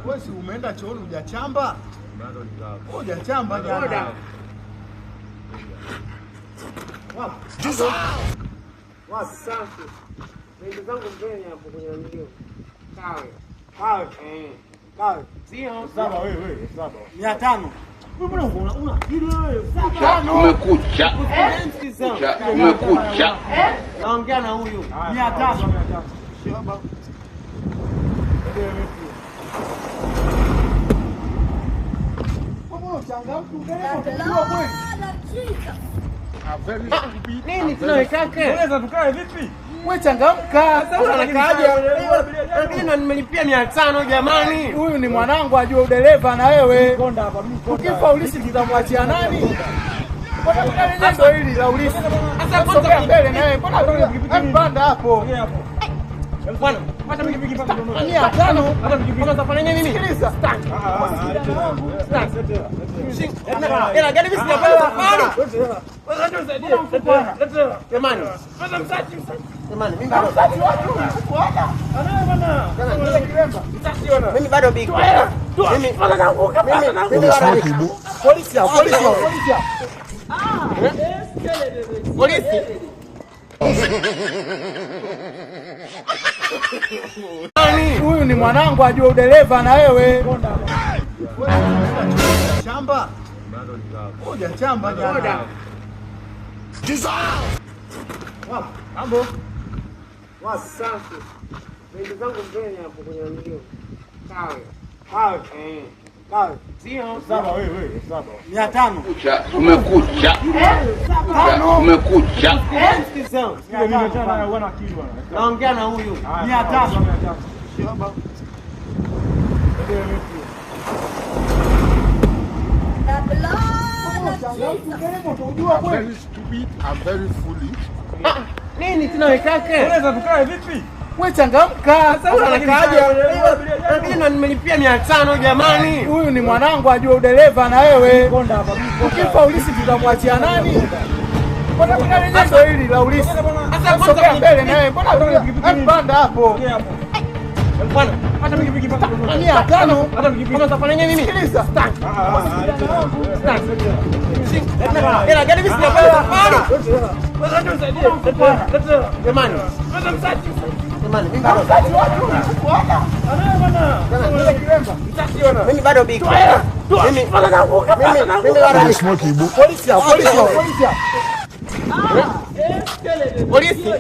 Wewe si umeenda chooni hujachamba? Hujachamba jana. Wapi safi? Ndio zangu mbele hapo kwenye ndio. Kawe. Sio Saba wewe, saba. 500. Wewe mbona una kilo wewe? Umekucha. Umekucha. naongea na huyu 500. Shaba. Nini tunawekake? Unaweza tukae vipi? Wewe changamka. Sasa unakaaje? Mimi nimelipia 500 jamani. Huyu ni mwanangu ajue udereva na wewe. Ukifa ulisi tutamwachia nani? Mbona mnaleta ndio hili la ulisi? Sasa kwanza mbele na wewe. Mbona mpanda hapo? Bwana, pata pikipiki paka ndio. 500. Hata pikipiki unafanya nini? Sikiliza. Ela gani mimi sijapata safari. Jamani. Jamani, mimi bado mimi bado big. Mimi polisi. Polisi. Huyu ni mwanangu ajue udereva na wewe. Chamba? Hujachamba jana. Mambo. Wapi safi? Ndio zangu mbele hapo kwenye ndio. Kawe. Sio Saba wewe, saba. 500. Umekucha. Umekucha. naongea na huyu 500. Shaba. I'm very stupid. I'm very foolish. Nini tunawekake? Unaweza tukae vipi? Wewe changamka. Sasa unakaaje? Mimi nimelipia 500 jamani. Huyu ni mwanangu ajue udereva na wewe. Ukifa ulisi tutamwachia nani? Mbona mnaleta ndio hili la ulisi? Sasa kwanza mbele na wewe. Mbona mpanda hapo? Bwana, pata pikipiki paka ndio. 500. Hata pikipiki unafanya nini mimi? Sikiliza. Ela gani mimi sijapata safari. Jamani. Jamani, mimi bado mimi bado big. Mimi bado polisi.